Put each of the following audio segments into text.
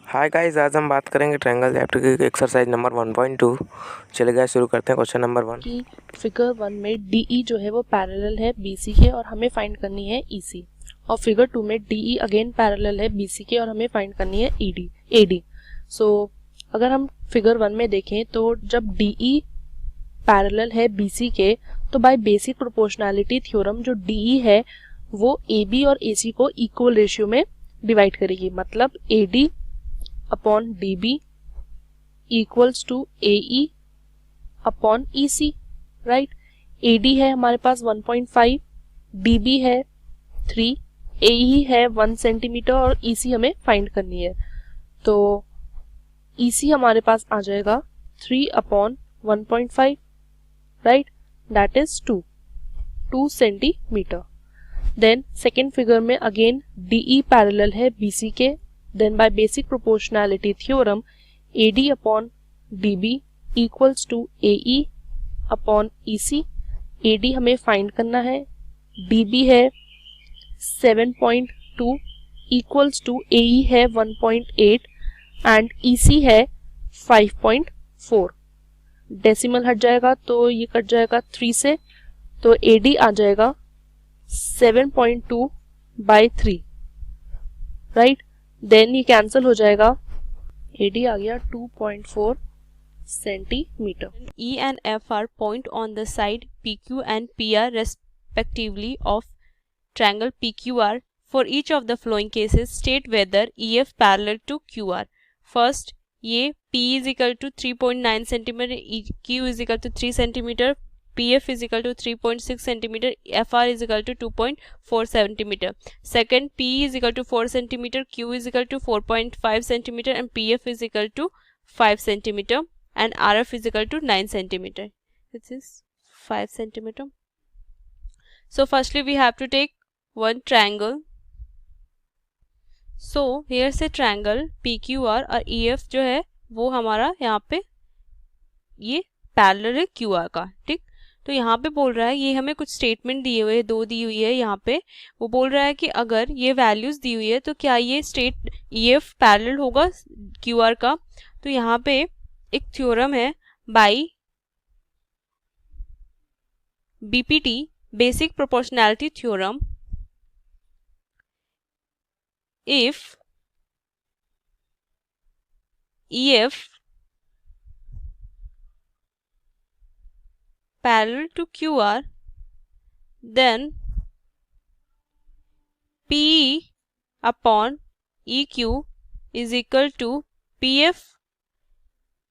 Hi guys, आज हम बात करेंगे ट्रायंगल चैप्टर की एक्सरसाइज नंबर 1.2। चले गए, शुरू करते हैं क्वेश्चन नंबर 1 कि फिगर 1 में DE जो है वो पैरेलल है BC के और हमें फाइंड करनी है EC, और फिगर 2 में DE अगेन पैरेलल है BC के और हमें फाइंड करनी है AD। सो अगर हम फिगर 1 में देखें तो जब DE पैरेलल है BC के तो बाय बेसिक प्रोपोर्शनैलिटी थ्योरम जो DE है वो AB और AC को इक्वल रेशियो में डिवाइड करेगी, मतलब AD upon DB equals to AE upon EC, right. AD है हमारे पास 1.5, DB है 3, AE है 1 सेंटीमीटर और EC हमें फाइंड करनी है। तो EC हमारे पास आ जाएगा 3 upon 1.5, right, that is 2 centimetre. Then second figure में अगेन DE पैरेलल है BC के, then by basic proportionality theorem AD upon DB equals to AE upon EC। AD हमें फाइंड करना है, DB है 7.2 इक्वल्स टू AE है 1.8 and EC है 5.4। Decimal हट जाएगा तो ये कट जाएगा 3 से, तो AD आ जाएगा 7.2 बाई 3, राइट। देन ये कैंसिल हो जाएगा, AD आ गया 2.4 centimeter. E and F are point on the side PQ and PR respectively of triangle PQR. For each of the following cases, state whether EF parallel to QR. First, ये P is equal to 3.9 centimeter, Q is equal to 3 centimeter, PF is equal to 3.6 centimeter, FR is equal to 2.4 centimeter. Second, P is equal to 4 centimeter, Q is equal to 4.5 centimeter, and PF is equal to 5 centimeter, and RF is equal to 9 centimeter. This is 5 centimeter. So firstly we have to take one triangle. So here's a triangle PQR और EF जो है वो हमारा यहाँ पे ये parallel है QR का, ठीक। तो यहाँ पे बोल रहा है, ये हमें कुछ स्टेटमेंट दिए हुए, दो दी हुई है यहाँ पे। वो बोल रहा है कि अगर ये वैल्यूज दी हुई है तो क्या ये स्टेट EF पैरेलल होगा QR का। तो यहाँ पे एक थ्योरम है by BPT, basic proportionality theorem. If EF parallel to QR, then PE upon EQ is equal to PF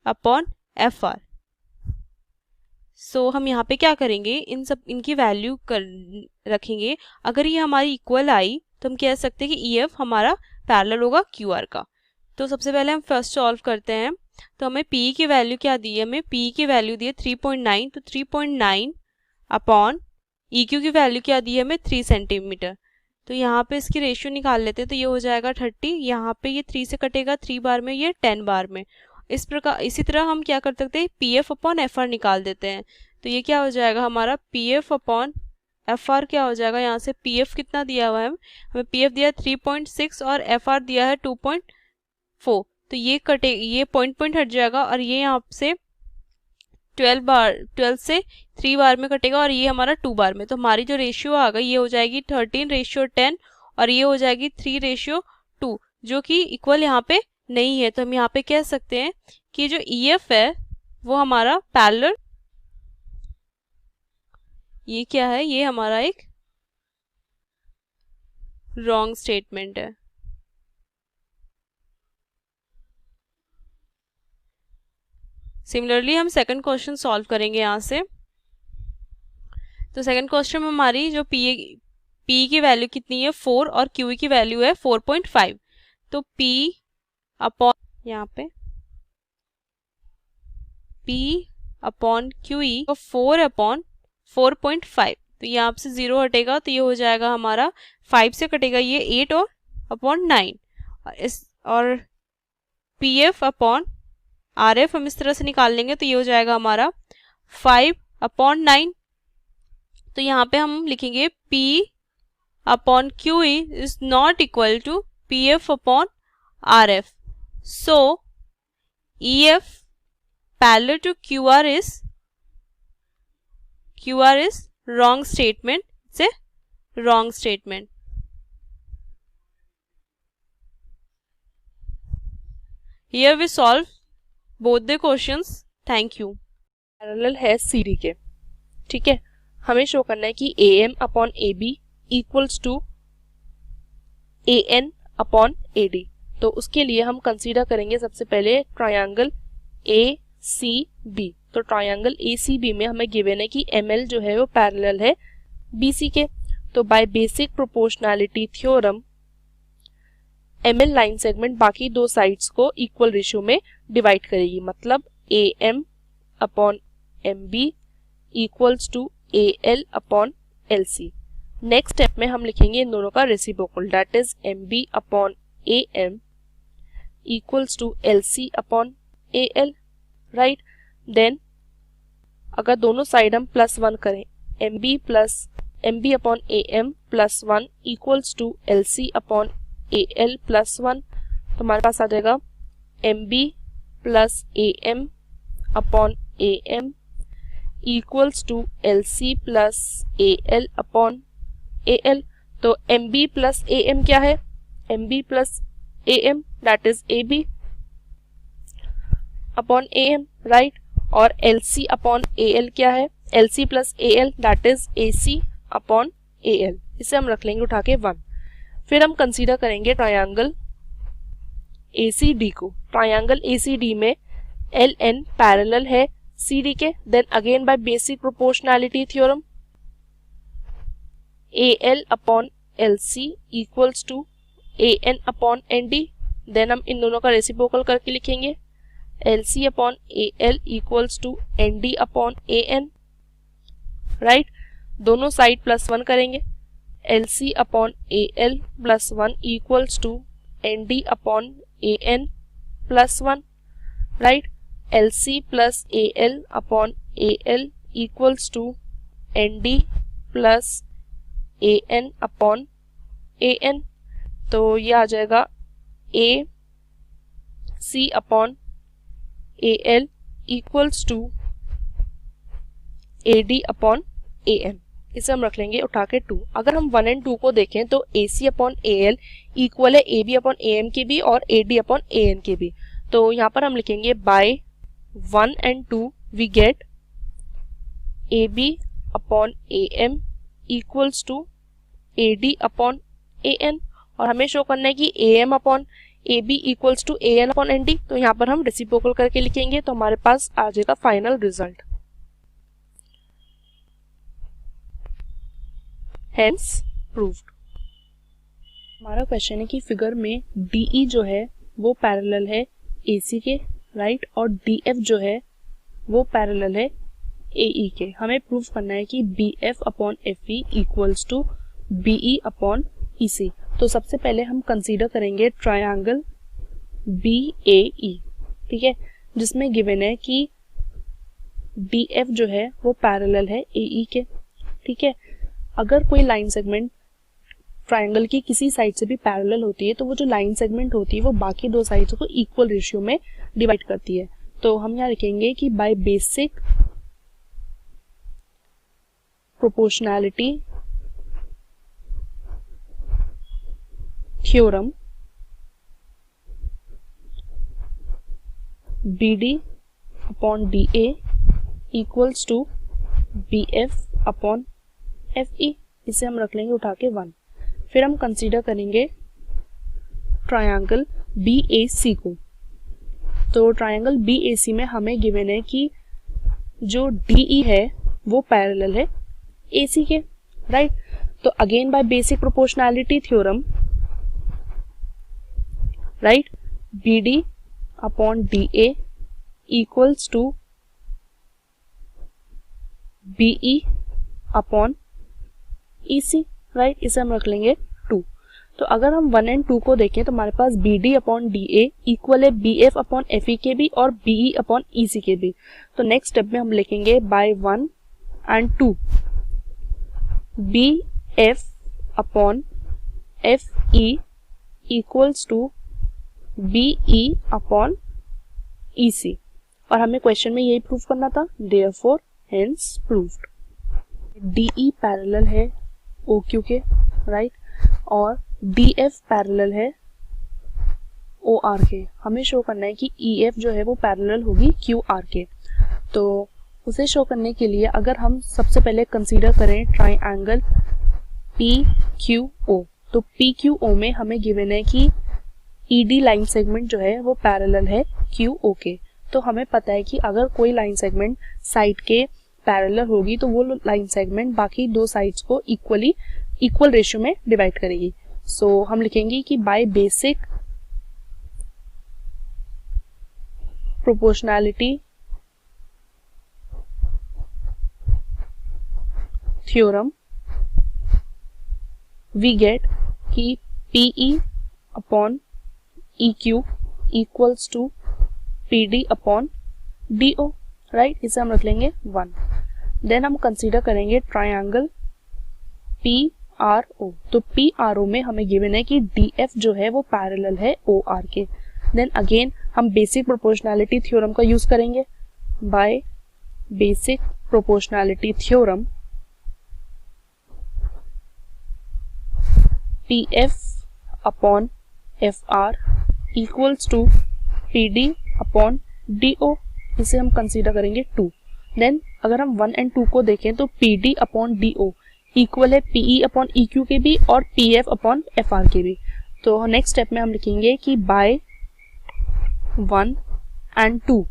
upon FR। सो हम यहाँ पे क्या करेंगे, इनकी वैल्यू रखेंगे। अगर ये हमारी इक्वल आई तो हम कह सकते हैं कि EF हमारा पैरेलल होगा QR का। तो सबसे पहले हम फर्स्ट सॉल्व करते हैं। तो हमें PE की वैल्यू क्या दी है, हमें PE की वैल्यू दी है 3.9, तो 3.9 अपॉन EQ की वैल्यू क्या दी है हमें 3 सेंटीमीटर। तो यहाँ पे इसकी रेशियो निकाल लेते हैं, तो ये हो जाएगा 30, यहाँ पे ये 3 से कटेगा 3 बार में, ये 10 बार में। इस प्रकार इसी तरह हम क्या कर सकते हैं, PF अपॉन FR निकाल देते हैं। तो ये क्या हो जाएगा हमारा PF अपॉन FR क्या हो जाएगा, यहाँ से PF कितना दिया हुआ है हमें PF दिया है 3.6 और FR दिया है 2.4। तो ये कटे, ये पॉइंट हट जाएगा और ये यहाँ से 12 से 3 बार में कटेगा और ये हमारा 2 बार में। तो हमारी जो रेशियो आ गई ये हो जाएगी 13:10 और ये हो जाएगी 3:2, जो कि इक्वल यहाँ पे नहीं है। तो हम यहाँ पे कह सकते हैं कि जो EF है वो हमारा पैरेलल, ये क्या है, ये हमारा एक रॉन्ग स्टेटमेंट है। सिमिलरली हम सेकंड क्वेश्चन सॉल्व करेंगे यहाँ से। तो सेकंड क्वेश्चन में हमारी जो P की वैल्यू कितनी है 4 और QE की वैल्यू है 4.5। तो P अपॉन यहाँ पे P अपॉन QE 4 अपॉन 4.5, तो यहाँ से 0 हटेगा तो ये हो जाएगा हमारा 5 से कटेगा ये 8 और अपॉन 9 और PF अपॉन RF हम इस तरह से निकाल लेंगे तो ये हो जाएगा हमारा 5 अपॉन 9। तो यहाँ पे हम लिखेंगे P upon QE is not equal to PF upon RF। So EF parallel to QR is wrong statement. It's a wrong statement. Here we solve both the questions. Thank you. Parallel है CD के, ठीक है। हमें show करना है कि AM upon AB equals to AN upon AD। तो उसके लिए हम कंसीडर करेंगे सबसे पहले ट्रायंगल ACB। तो ट्रायंगल ACB में हमें गिवन है कि ML जो है वो पैरेलल है BC के। तो by basic proportionality theorem ML line segment बाकी दो साइड्स को इक्वल रेशियो में डिवाइड करेगी, मतलब AM upon MB equals to AL upon LC। Next step में हम लिखेंगे इन दोनों का reciprocal, that is MB upon AM equals to LC upon AL, right. Then अगर दोनों साइड हम +1 करें, MB upon AM +1 equals to LC upon AL +1, तो हमारे पास आ जाएगा MB plus AM upon AM equals to LC plus AL upon AL। तो MB प्लस AM क्या है? MB plus AM that is AB upon AM, right. और LC upon AL क्या है? LC plus AL that is AC upon AL। इसे हम रख लेंगे उठा के 1। फिर हम कंसीडर करेंगे ट्रायंगल ACD को। ट्रायंगल ACD में LN पैरेलल है CD के। Then again by basic proportionality theorem AL upon LC equals to AN upon ND। Then हम इन दोनों का रेसिप्रोकल करके लिखेंगे LC upon AL equals to ND upon AN, right. दोनों साइड +1 करेंगे, LC upon AL +1 equals to ND upon AN +1, right. LC plus AL upon AL equals to ND plus AN upon AN। तो ये आ जाएगा AC upon AL equals to AD upon AM। इसे हम रख लेंगे उठा के 2। अगर हम 1 और 2 को देखें तो AC अपॉन AL इक्वल है AB अपॉन AM के भी और AD अपॉन AN के भी। तो यहाँ पर हम लिखेंगे by 1 and 2 we get AB upon AM equals to AD upon AN। और हमें शो करना है कि AM upon AB equals to AN upon ND। तो यहाँ पर हम रेसिप्रोकल करके लिखेंगे तो हमारे पास आ जाएगा फाइनल रिजल्ट। Hence proved. हमारा क्वेश्चन है कि फिगर में DE जो है वो पैरेलल है AC के, राइट, और DF जो है वो पैरेलल है AE के। हमें प्रूव करना है कि BF upon FE equals to BE upon EC। तो सबसे पहले हम कंसीडर करेंगे ट्रायंगल BAE, ठीक है, जिसमें गिवन है कि DF जो है वो पैरेलल है AE के, ठीक है। अगर कोई लाइन सेगमेंट ट्रायंगल की किसी साइड से भी पैरेलल होती है तो वो जो लाइन सेगमेंट होती है वो बाकी दो साइड्स को इक्वल रेशियो में डिवाइड करती है। तो हम यहाँ लिखेंगे कि by basic proportionality theorem BD upon DA equals to BF upon FE। इसे हम रख लेंगे उठा के 1। फिर हम कंसीडर करेंगे ट्रायंगल BAC को। तो ट्रायंगल BAC में हमें गिवन है कि जो DE है वो पैरेलल है AC के, राइट। तो again by basic proportionality theorem, right, BD upon DA equals to BE upon EC, right. इसे हम रख लेंगे 2। तो अगर हम 1 और 2 को देखें तो हमारे पास BD अपॉन DA इक्वल है BF अपॉन FE के भी और BE अपॉन EC के भी। तो नेक्स्ट स्टेप में हम लिखेंगे बाय 1 और 2 BF upon FE equals to BE upon EC, और हमें क्वेश्चन में यही प्रूव करना था, therefore hence proved. DE parallel है OQ के, राइट, और DF पैरेलल है OR के। हमें शो करना है कि EF जो है वो पैरेलल होगी QR के। तो उसे शो करने के लिए अगर हम सबसे पहले कंसीडर करें ट्राइंगल PQO, तो PQO में हमें गिवन है कि ED लाइन सेगमेंट जो है वो पैरेलल है QO के। तो हमें पता है कि अगर कोई लाइन सेगमेंट साइड के पैरेलल होगी तो वो लाइन सेगमेंट बाकी दो साइड्स को इक्वल रेशियो में डिवाइड करेगी। सो हम लिखेंगे कि by basic proportionality theorem we get कि PE upon EQ equals to PD upon DO, right, इसे हम रख लेंगे 1। देन हम कंसीडर करेंगे ट्राइंगल PRO, तो PRO में हमें गिवन है कि DF जो है वो पैरेलल है OR के। देन अगेन हम बेसिक प्रोपोर्शनैलिटी थ्योरम का यूज करेंगे। By basic proportionality theorem PF upon FR equals to PD upon DO, इसे हम कंसीडर करेंगे 2। देन अगर हम 1 एंड 2 को देखें तो PD अपॉन DO इक्वल है PE अपॉन EQ के भी और PF अपॉन FR के भी। तो नेक्स्ट स्टेप में हम लिखेंगे कि by 1 and 2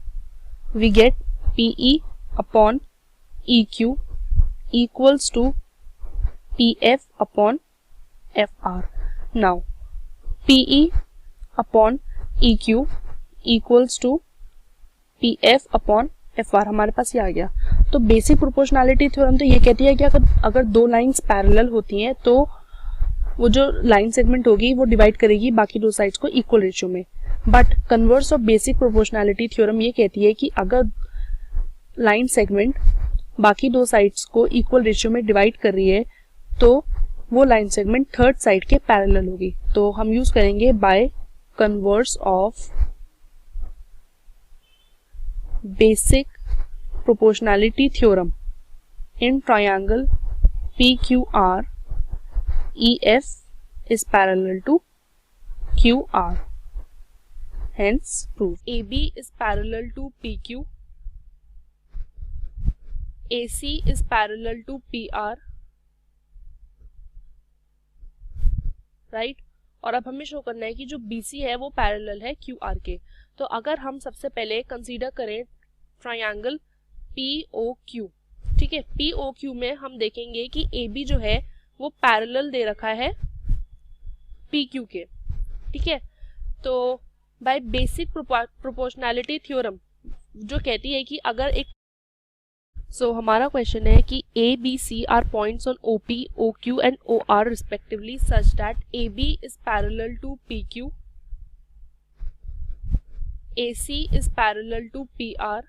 we get PE upon EQ equals to PF upon FR। Now PE upon EQ equals to PF upon FR हमारे पास ये आ गया। तो बेसिक प्रोपोर्शनैलिटी थ्योरम तो ये कहती है कि अगर दो लाइंस पैरेलल होती हैं तो वो जो लाइन सेगमेंट होगी वो डिवाइड करेगी बाकी दो साइड्स को इक्वल रेशियो में। But converse of basic proportionality theorem ये कहती है कि अगर लाइन सेगमेंट बाकी दो साइड्स को इक्वल रेशियो में डिवाइड कर रही है तो वो लाइन सेगमेंट थर्ड साइड के पैरेलल होगी। तो हम यूज करेंगे by converse of basic proportionality theorem in triangle PQR EF is parallel to QR, hence proved। AB is parallel to PQ, AC is parallel to PR, right, और अब हमें show करना है कि जो BC है वो पैरेलल है QR के। तो अगर हम सबसे पहले कंसीडर करें ट्रायंगल POQ, ठीक है, POQ में हम देखेंगे कि AB जो है वो पैरेलल दे रखा है PQ के, ठीक है। तो बाय बेसिक प्रोपोर्शनैलिटी थ्योरम जो कहती है कि अगर एक हमारा क्वेश्चन है कि ABC are points on OP, OQ and OR respectively such that AB is parallel to PQ, AC is parallel to PR,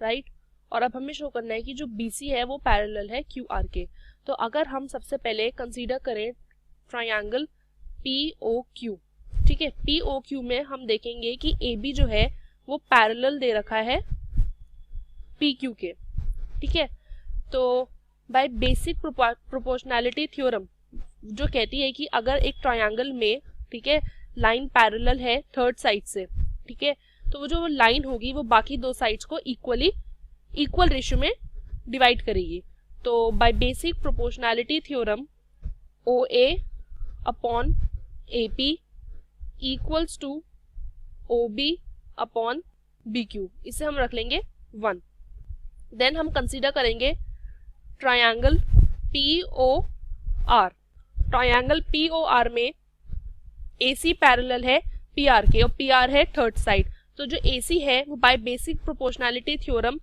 right, और अब हमें शो करना है कि जो BC है वो पैरेलल है QR के। तो अगर हम सबसे पहले कंसीडर करें ट्रायंगल POQ, ठीक है, POQ में हम देखेंगे कि AB जो है वो पैरेलल दे रखा है PQ के, ठीक है। तो बाय बेसिक प्रोपोर्शनैलिटी थ्योरम जो कहती है कि अगर एक ट्रायंगल में, ठीक है, लाइन पैरेलल है थर्ड साइड से, ठीक है, तो वो जो लाइन होगी वो बाकी दो साइड्स को इक्वल रेशियो में डिवाइड करेगी। तो by basic proportionality theorem OA upon AP equals to OB upon BQ, इसे हम रख लेंगे 1। देन हम कंसीडर करेंगे ट्रायंगल POR। ट्रायंगल POR में AC पैरेलल है PR के और PR है थर्ड साइड। तो जो AC है वो बाय बेसिक प्रोपोर्शनैलिटी थ्योरम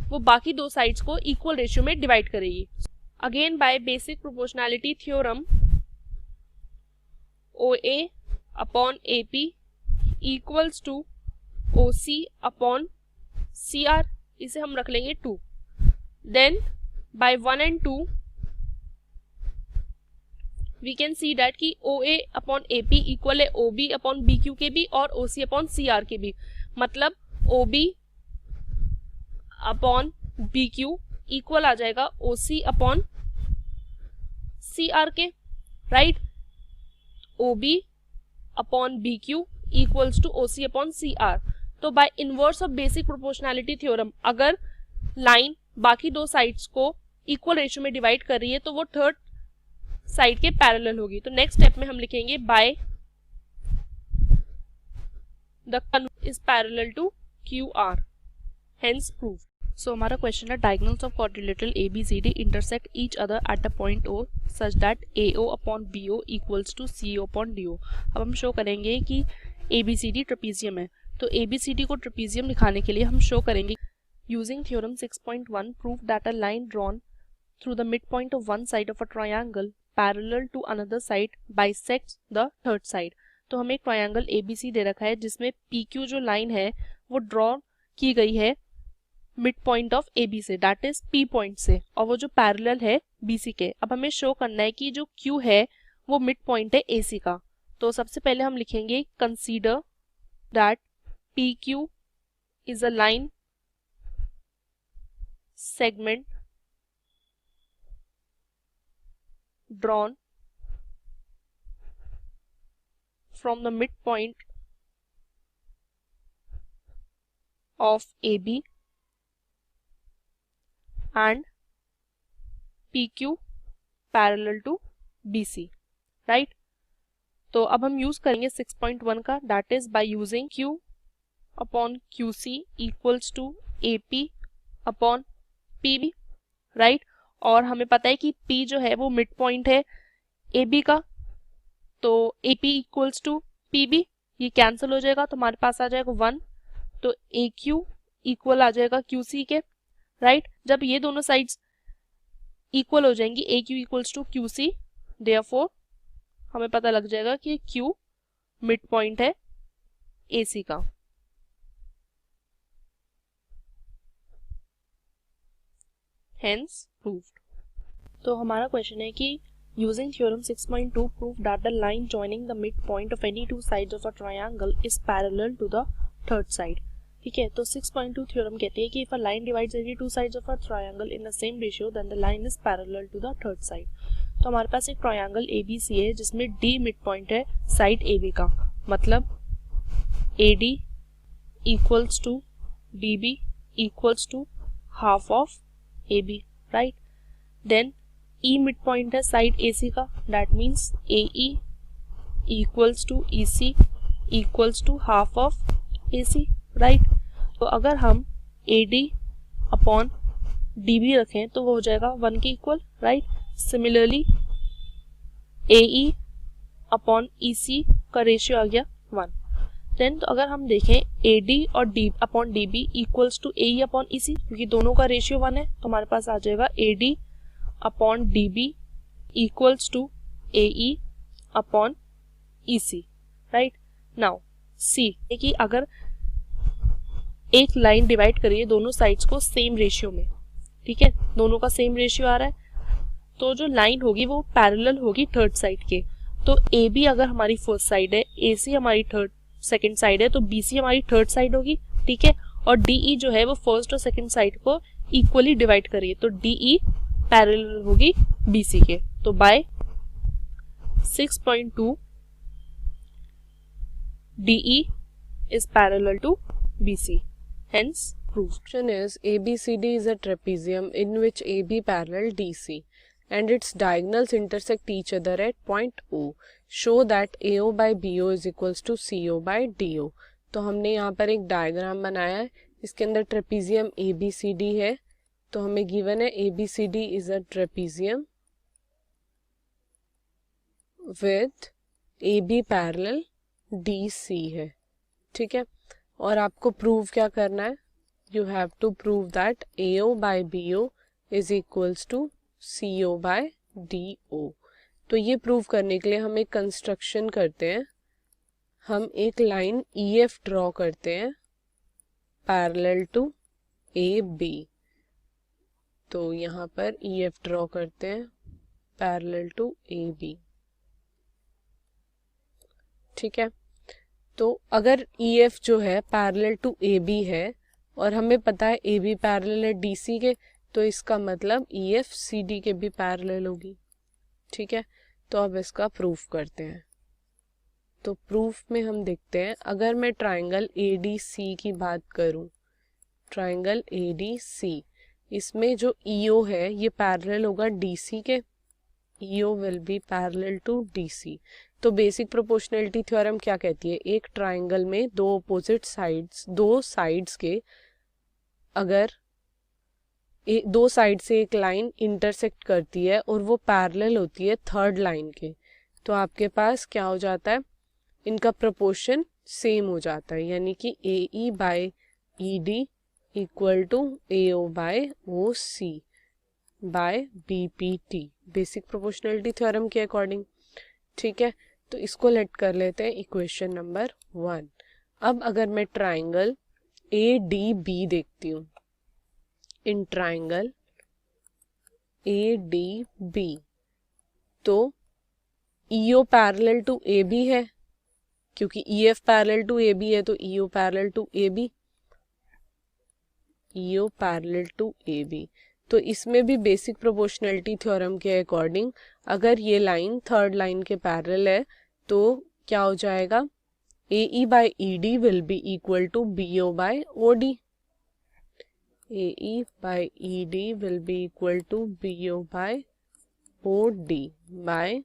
वो बाकी दो साइड्स को इक्वल रेशियो में डिवाइड करेगी। Again by basic proportionality theorem OA upon AP equals to OC upon CR, इसे हम रख लेंगे 2। Then by 1 and 2 we can see that कि O A upon A P equal है O B upon B Q के B और O C upon C R के B, मतलब O B upon B Q equal आ जाएगा O C upon C R के, right. O B upon B Q equals to O C upon C R. तो by inverse of basic proportionality theorem अगर line बाकी दो sides को equal ratio में divide कर रही है तो वो थर्ड साइड के पैरेलल होगी। तो नेक्स्ट स्टेप में हम लिखेंगे by the converse is parallel to Q R, hence proved. So हमारा क्वेश्चन है diagonals of quadrilateral A B C D intersect each other at a point O such that A O upon B O equals to C O upon D O. अब हम show करेंगे कि A B C D trapezium है, तो A B C D को trapezium दिखाने के लिए हम शो करेंगे using theorem 6.1 prove that a line drawn through the midpoint of one side of a triangle parallel to another side bisects the third side। तो हमें एक ट्रायंगल ABC दे रखा है जिसमें PQ जो लाइन है वो ड्रॉ की गई है मिड पॉइंट ऑफ AB से, दैट इज P पॉइंट से, और वो जो पैरेलल है BC के। अब हमें शो करना है कि जो Q है वो मिड पॉइंट है AC का। तो सबसे पहले हम लिखेंगे consider that PQ is a line segment drawn from the midpoint of AB and PQ parallel to BC, right। तो अब हम यूज करेंगे 6.1 का, that is by using Q upon QC equals to AP upon PB, right। और हमें पता है कि P जो है वो मिड पॉइंट है AB का, तो AP इक्वल्स टू PB, ये कैंसिल हो जाएगा तो हमारे पास आ जाएगा 1, तो AQ इक्वल आ जाएगा QC के, राइट। जब ये दोनों साइड्स इक्वल हो जाएंगी AQ equals to QC, therefore हमें पता लग जाएगा कि Q मिड पॉइंट है AC का। Hence proved। तो हमारा क्वेश्चन है कि using theorem 6.2 prove that the line joining the mid point of any two sides of a triangle is parallel to the third side. ठीक है, तो 6.2 थ्योरम कहते हैं कि if a line divides any two sides of a triangle in the same ratio then the line is parallel to the third side. तो हमारे पास एक ट्रायंगल ABC है जिसमें D मिड पॉइंट है साइड AB का, मतलब AD equals to BB equals to half of AB, right. Then E mid point है साइड AC का, that means AE equals to EC equals to half of AC, right. तो अगर हम AD upon DB रखें तो वो हो जाएगा 1 के equal, right. Similarly AE upon EC का रेशियो आ गया 1। देन तो अगर हम देखें AD और D upon DB equals to AE upon EC, क्योंकि दोनों का रेशियो 1 है तो हमारे पास आ जाएगा AD upon DB equals to AE upon EC, right. Now C कि अगर एक लाइन डिवाइड करिए दोनों साइड्स को सेम रेशियो में, ठीक है, दोनों का सेम रेशियो आ रहा है, तो जो लाइन होगी वो पैरेलल होगी थर्ड साइड के। तो AB अगर हमारी फर्स्ट साइड है, AC हमारी सेकंड साइड है, तो BC हमारी थर्ड साइड होगी, ठीक है। और DE जो है वो फर्स्ट और सेकंड साइड को इक्वली डिवाइड करिए, तो DE पैरेलल होगी BC के। तो bye 6.2 DE is parallel to BC, hence proved। Question is ABCD is a trapezium in which AB parallel DC and its diagonals intersect each other at point O. Show that AO by BO is equals to CO by DO। तो हमने यहाँ पर एक diagram बनाया है, इसके अंदर trapezium ABCD है, तो हमें गिवन है ABCD is a trapezium with AB parallel DC है, ठीक है। और आपको प्रूव क्या करना है, you have to prove that AO by BO is equals to CO by DO। तो ये प्रूव करने के लिए हम एक कंस्ट्रक्शन करते हैं, हम एक लाइन EF ड्रॉ करते हैं पैरेलल टू AB। तो यहाँ पर EF ड्रॉ करते हैं पैरेलल टू AB, ठीक है। तो अगर EF जो है पैरेलल टू AB है और हमें पता है AB पैरेलल है DC के, तो इसका मतलब EF CD के भी पैरेलल होगी। ठीक है, तो अब इसका प्रूफ करते हैं। तो प्रूफ में हम देखते हैं, अगर मैं ट्राइंगल ADC की बात करूं, ट्राइंगल ADC, इसमें जो EO है ये पैरेलल होगा DC के, EO will be parallel to DC। तो बेसिक प्रोपोर्शनैलिटी थ्योरम क्या कहती है, एक ट्राइंगल में दो अपोजिट साइड्स, दो साइड्स के अगर दो साइड से एक लाइन इंटरसेक्ट करती है और वो पैरेलल होती है थर्ड लाइन के, तो आपके पास क्या हो जाता है, इनका प्रोपोर्शन सेम हो जाता है, यानी कि AE by ED equal to AO by OC by BPT, basic proportionality theorem के अकॉर्डिंग। ठीक है, तो इसको लेट कर लेते हैं इक्वेशन नंबर 1। अब अगर मैं ट्राइंगल ADB देखती हूँ, इन ट्राइंगल ADB, तो EO पैरेलल टू AB है, क्योंकि EF पैरेलल टू AB है तो EO parallel to AB, EO parallel to AB। तो इसमें भी बेसिक प्रोपोर्शनैलिटी थ्योरम के अकॉर्डिंग अगर ये लाइन थर्ड लाइन के पैरेलल है तो क्या हो जाएगा, AE by ED will be equal to BO by OD, AE by ED will be equal to BO by OD by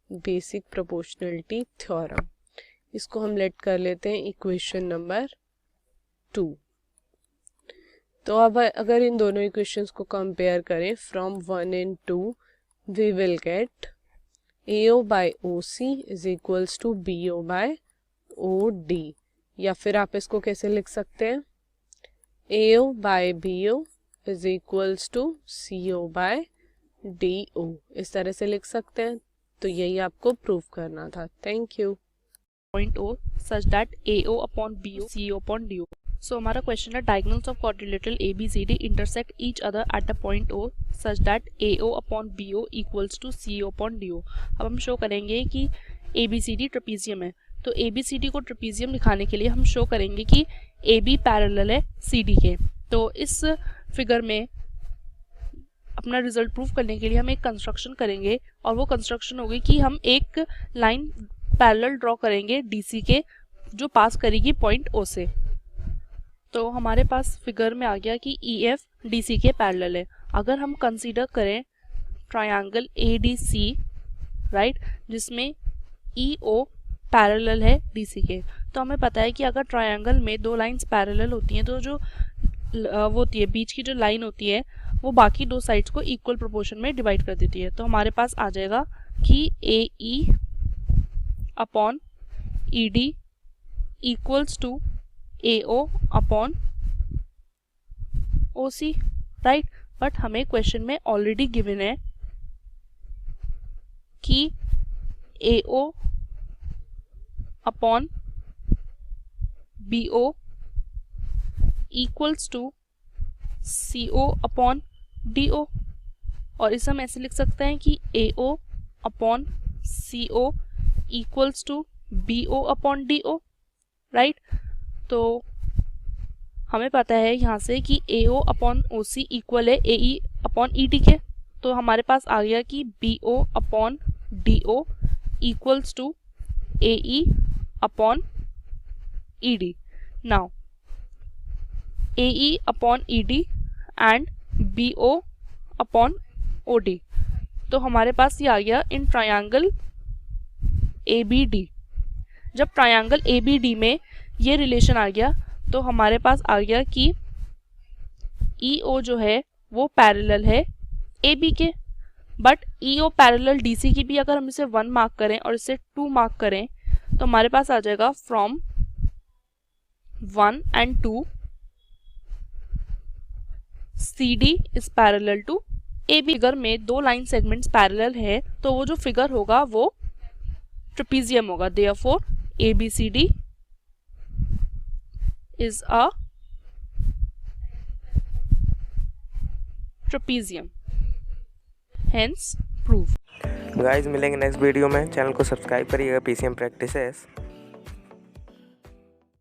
basic proportionality theorem. इसको हम लेट कर लेते हैं इक्वेशन नंबर 2। तो अब अगर इन दोनों इक्वेशंस को कंपेयर करें from 1 and 2, we will get AO by OC is equals to BO by OD, या फिर आप इसको कैसे लिख सकते हैं, AO by BO is equals to CO by DO, इस तरह से लिख सकते हैं। तो यही आपको प्रूव करना था। Thank you. Point O such that AO upon BO CO upon DO। So हमारा क्वेश्चन है diagonals of quadrilateral ABCD intersect each other at the point O such that AO upon BO equals to CO upon DO। अब हम show करेंगे कि ABCD trapezium है, तो ABCD को trapezium दिखाने के लिए हम शो करेंगे कि AB पैरेलल है CD के। तो इस फिगर में अपना रिजल्ट प्रूव करने के लिए हम एक कंस्ट्रक्शन करेंगे, और वो कंस्ट्रक्शन होगी कि हम एक लाइन पैरेलल ड्रॉ करेंगे DC के, जो पास करेगी पॉइंट O से। तो हमारे पास फिगर में आ गया कि EF DC के पैरेलल है। अगर हम कंसीडर करें ट्रायंगल ADC, राइट, जिसमें EO पैरेलल है DC के, तो हमें पता है कि अगर ट्रायंगल में दो लाइंस पैरेलल होती हैं तो जो वो होती है बीच की जो लाइन होती है वो बाकी दो साइड्स को इक्वल प्रोपोर्शन में डिवाइड कर देती है। तो हमारे पास आ जाएगा कि AE upon ED equals to AO upon OC, right. But हमें क्वेश्चन में ऑलरेडी गिवन है कि AO upon BO equals to CO upon DO, और इसे हम ऐसे लिख सकते हैं कि AO upon CO equals to BO upon DO, right. तो हमें पता है यहाँ से कि AO अपॉन OC इक्वल है AE अपॉन ED के, तो हमारे पास आ गया कि BO upon DO equals to AE upon ED। Now AE upon ED and BO upon OD, तो हमारे पास ये आ गया इन ट्रायंगल ABD। जब ट्रायंगल ABD में ये रिलेशन आ गया तो हमारे पास आ गया कि EO जो है वो पैरेलल है AB के, बट EO पैरेलल DC की भी अगर हम इसे 1 मार्क करें और इसे 2 मार्क करें तो हमारे पास आ जाएगा from 1 and 2 CD is parallel to AB। Figure में दो लाइन सेगमेंट्स पैरेलल है तो वो जो फिगर होगा वो ट्रेपीजियम होगा, therefore ABCD is a trapezium, hence proof। Guys मिलेंगे नेक्स्ट वीडियो में, चैनल को सब्सक्राइब करिएगा PCM प्रैक्टिसेस।